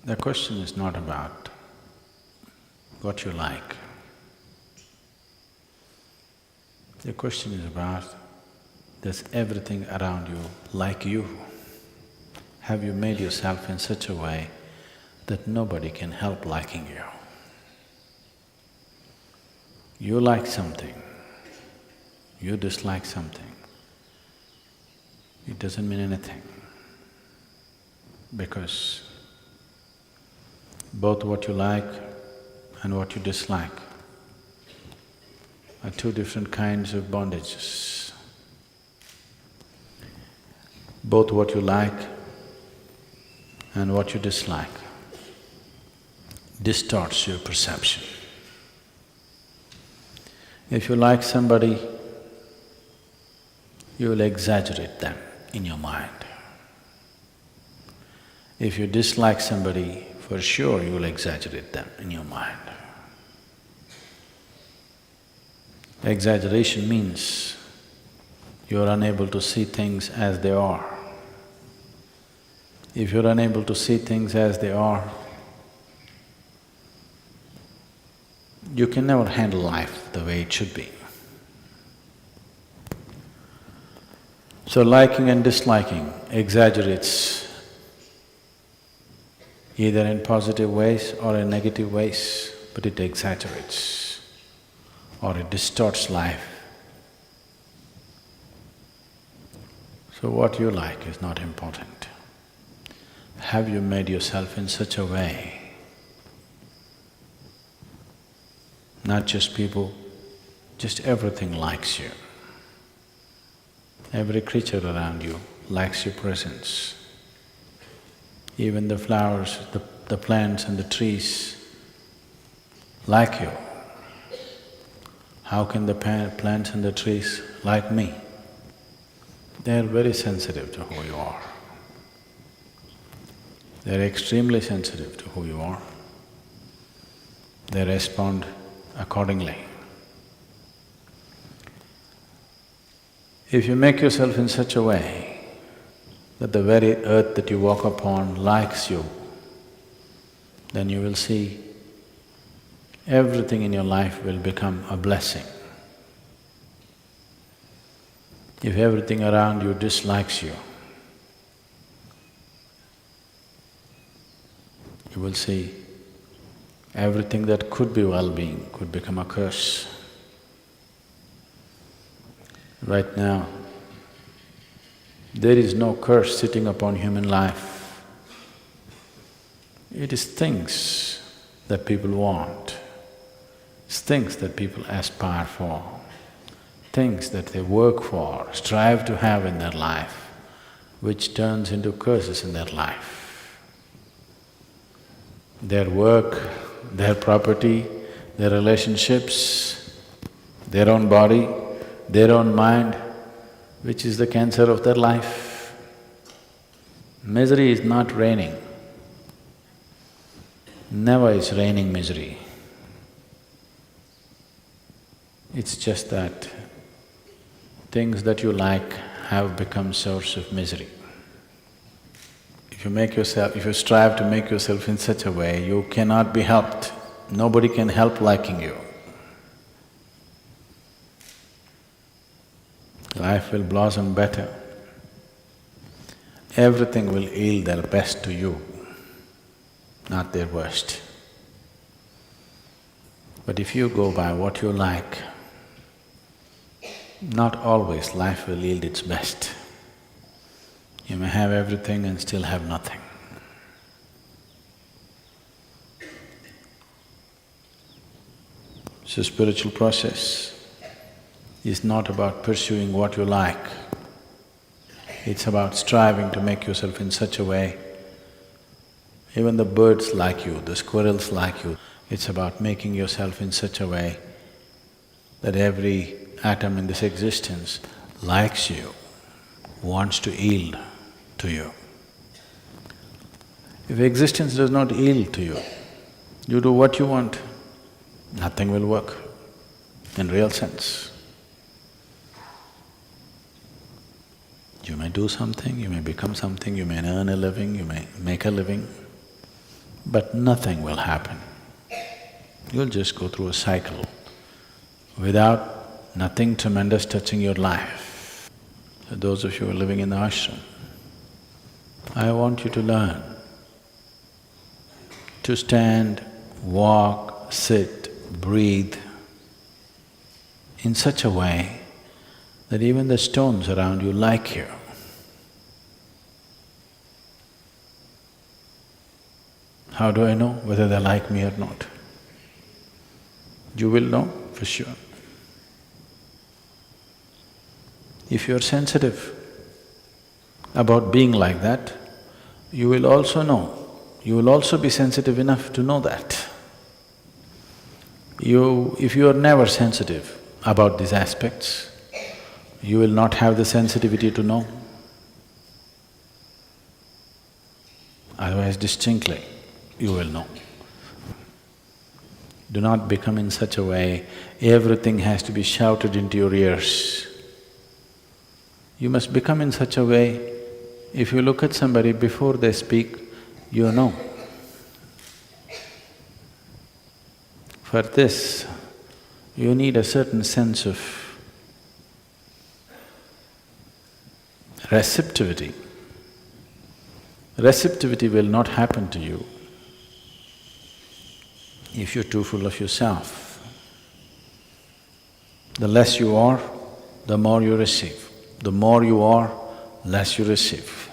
The question is not about what you like. The question is about, does everything around you like you? Have you made yourself in such a way that nobody can help liking you? You like something, you dislike something, it doesn't mean anything, because both what you like and what you dislike are two different kinds of bondages. Both what you like and what you dislike distorts your perception. If you like somebody, you will exaggerate them in your mind. If you dislike somebody, for sure you will exaggerate them in your mind. Exaggeration means you are unable to see things as they are. If you're unable to see things as they are, you can never handle life the way it should be. So liking and disliking exaggerates either in positive ways or in negative ways, but it exaggerates or it distorts life. So what you like is not important. Have you made yourself in such a way, not just people, just everything likes you. Every creature around you likes your presence. Even the flowers, the plants and the trees like you. How can the plants and the trees like me? They are very sensitive to who you are. They are extremely sensitive to who you are. They respond accordingly. If you make yourself in such a way that the very earth that you walk upon likes you, then you will see everything in your life will become a blessing. If everything around you dislikes you, you will see everything that could be well-being could become a curse. Right now, there is no curse sitting upon human life. It is things that people want, it's things that people aspire for, things that they work for, strive to have in their life, which turns into curses in their life. Their work, their property, their relationships, their own body, their own mind, which is the cancer of their life. Misery is not reigning. Never is reigning misery. It's just that things that you like have become source of misery. If you strive to make yourself in such a way, you cannot be helped. Nobody can help liking you. Life will blossom better. Everything will yield their best to you, not their worst. But if you go by what you like, not always life will yield its best. You may have everything and still have nothing. So spiritual process is not about pursuing what you like, it's about striving to make yourself in such a way, even the birds like you, the squirrels like you, it's about making yourself in such a way that every atom in this existence likes you, wants to yield to you. If existence does not yield to you, you do what you want, nothing will work in real sense. You may do something, you may become something, you may earn a living, you may make a living, but nothing will happen. You'll just go through a cycle without nothing tremendous touching your life. So those of you who are living in the ashram, I want you to learn to stand, walk, sit, breathe in such a way that even the stones around you like you. How do I know whether they like me or not? You will know for sure. If you're sensitive about being like that, you will also know, you will also be sensitive enough to know that. If you are never sensitive about these aspects, you will not have the sensitivity to know. Otherwise, distinctly, you will know. Do not become in such a way, everything has to be shouted into your ears. You must become in such a way, if you look at somebody before they speak, you know. For this, you need a certain sense of receptivity. Receptivity will not happen to you if you're too full of yourself. The less you are, the more you receive. The more you are, less you receive.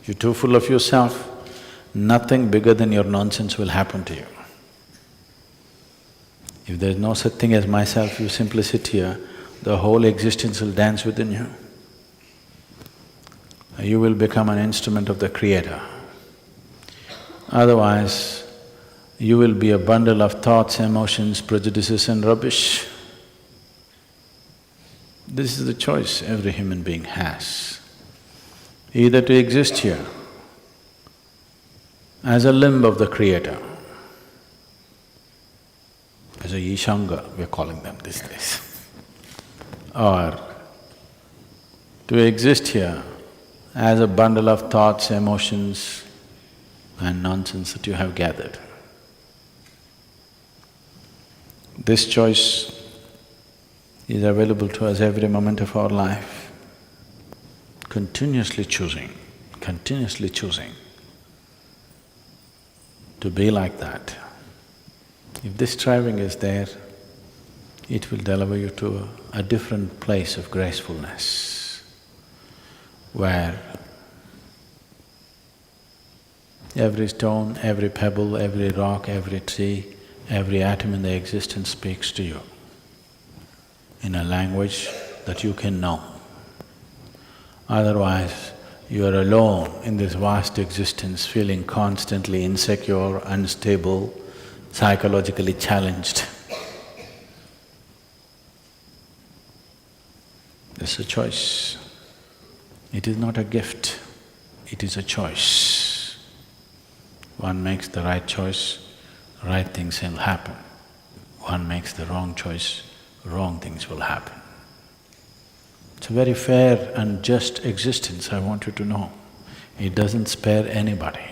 If you're too full of yourself, nothing bigger than your nonsense will happen to you. If there's no such thing as myself, you simply sit here, the whole existence will dance within you. You will become an instrument of the Creator. Otherwise, you will be a bundle of thoughts, emotions, prejudices and rubbish. This is the choice every human being has. Either to exist here as a limb of the Creator, as a Ishanga, we're calling them these days, or to exist here as a bundle of thoughts, emotions and nonsense that you have gathered. This choice is available to us every moment of our life, continuously choosing to be like that. If this striving is there, it will deliver you to a different place of gracefulness, where every stone, every pebble, every rock, every tree, every atom in the existence speaks to you in a language that you can know. Otherwise, you are alone in this vast existence, feeling constantly insecure, unstable, psychologically challenged. It's a choice. It is not a gift, it is a choice. One makes the right choice, right things will happen. One makes the wrong choice, wrong things will happen. It's a very fair and just existence, I want you to know. It doesn't spare anybody.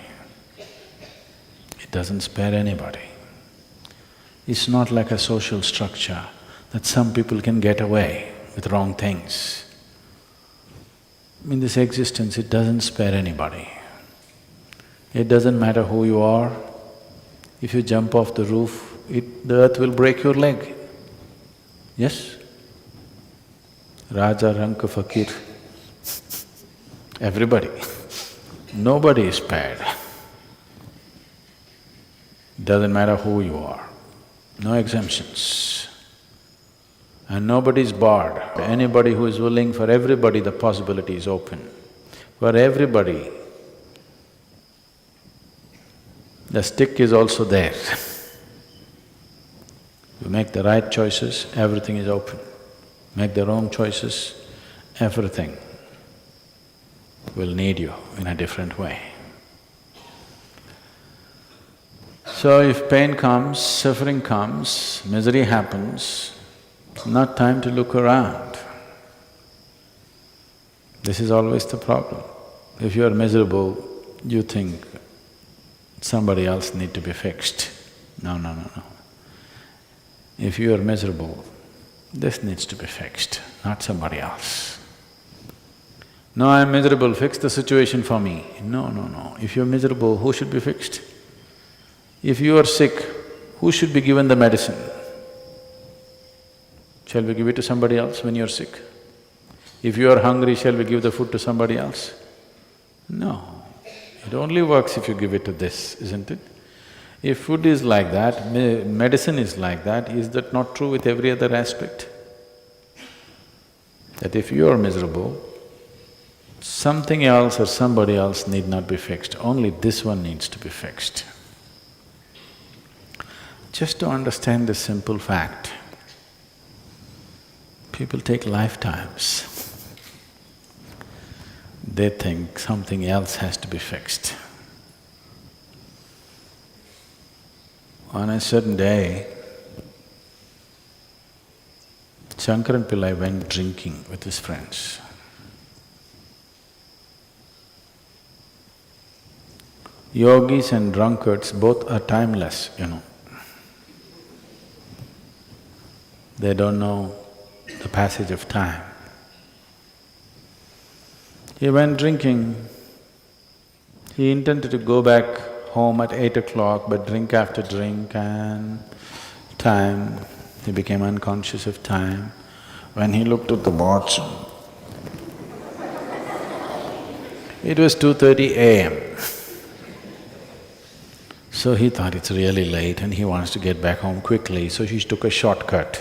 It doesn't spare anybody. It's not like a social structure that some people can get away with wrong things. In this existence, it doesn't spare anybody. It doesn't matter who you are. If you jump off the roof, the earth will break your leg. Yes? Raja, Ranka, Fakir, everybody. Nobody is spared. Doesn't matter who you are, no exemptions. And nobody is barred. Anybody who is willing, for everybody the possibility is open. For everybody, the stick is also there. You make the right choices, everything is open. Make the wrong choices, everything will need you in a different way. So if pain comes, suffering comes, misery happens, it's not time to look around. This is always the problem. If you are miserable, you think somebody else need to be fixed. No, no, no, no. If you are miserable, this needs to be fixed, not somebody else. No, I'm miserable, fix the situation for me. No, no, no. If you're miserable, who should be fixed? If you are sick, who should be given the medicine? Shall we give it to somebody else when you're sick? If you are hungry, shall we give the food to somebody else? No. It only works if you give it to this, isn't it? If food is like that, medicine is like that, is that not true with every other aspect? That if you are miserable, something else or somebody else need not be fixed, only this one needs to be fixed. Just to understand this simple fact, people take lifetimes. They think something else has to be fixed. On a certain day, Shankaran Pillai went drinking with his friends. Yogis and drunkards both are timeless, you know. They don't know the passage of time. He went drinking. He intended to go back home at 8 o'clock, but drink after drink and time, he became unconscious of time. When he looked at the watch, it was 2:30 a.m. So he thought it's really late and he wants to get back home quickly, so he took a shortcut.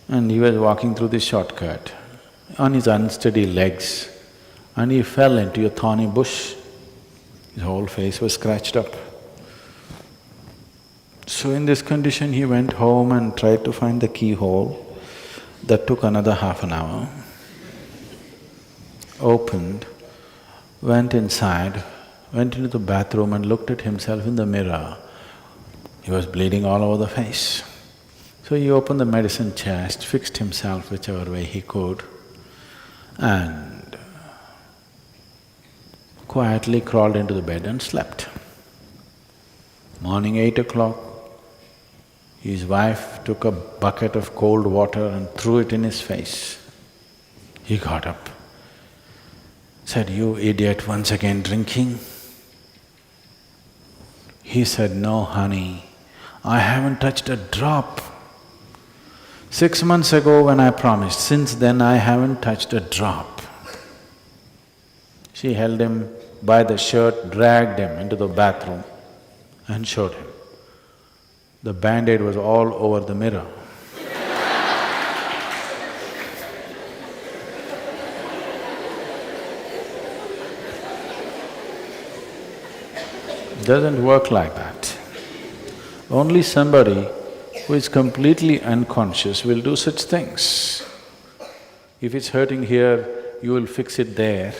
And he was walking through this shortcut on his unsteady legs and he fell into a thorny bush. His whole face was scratched up. So in this condition, he went home and tried to find the keyhole. That took another half an hour. Opened, went inside, went into the bathroom and looked at himself in the mirror. He was bleeding all over the face. So he opened the medicine chest, fixed himself whichever way he could, and quietly crawled into the bed and slept. Morning 8 o'clock, his wife took a bucket of cold water and threw it in his face. He got up, said, "You idiot, once again drinking?" He said, "No, honey, I haven't touched a drop. 6 months ago when I promised, since then I haven't touched a drop." She held him by the shirt, dragged him into the bathroom and showed him. The band-aid was all over the mirror. Doesn't work like that. Only somebody who is completely unconscious will do such things. If it's hurting here, you will fix it there,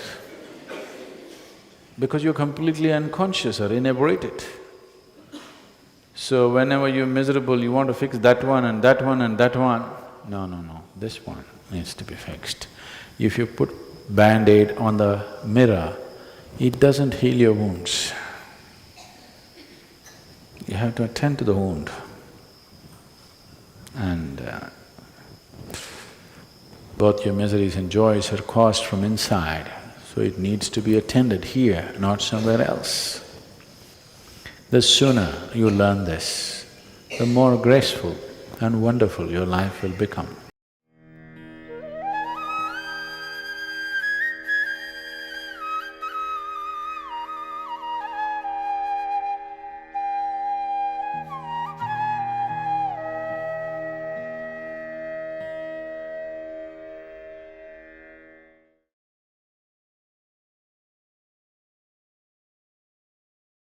because you're completely unconscious or inebriated. So whenever you're miserable, you want to fix that one and that one and that one. No, no, no, this one needs to be fixed. If you put band-aid on the mirror, it doesn't heal your wounds. You have to attend to the wound. And both your miseries and joys are caused from inside, so it needs to be attended here, not somewhere else. The sooner you learn this, the more graceful and wonderful your life will become.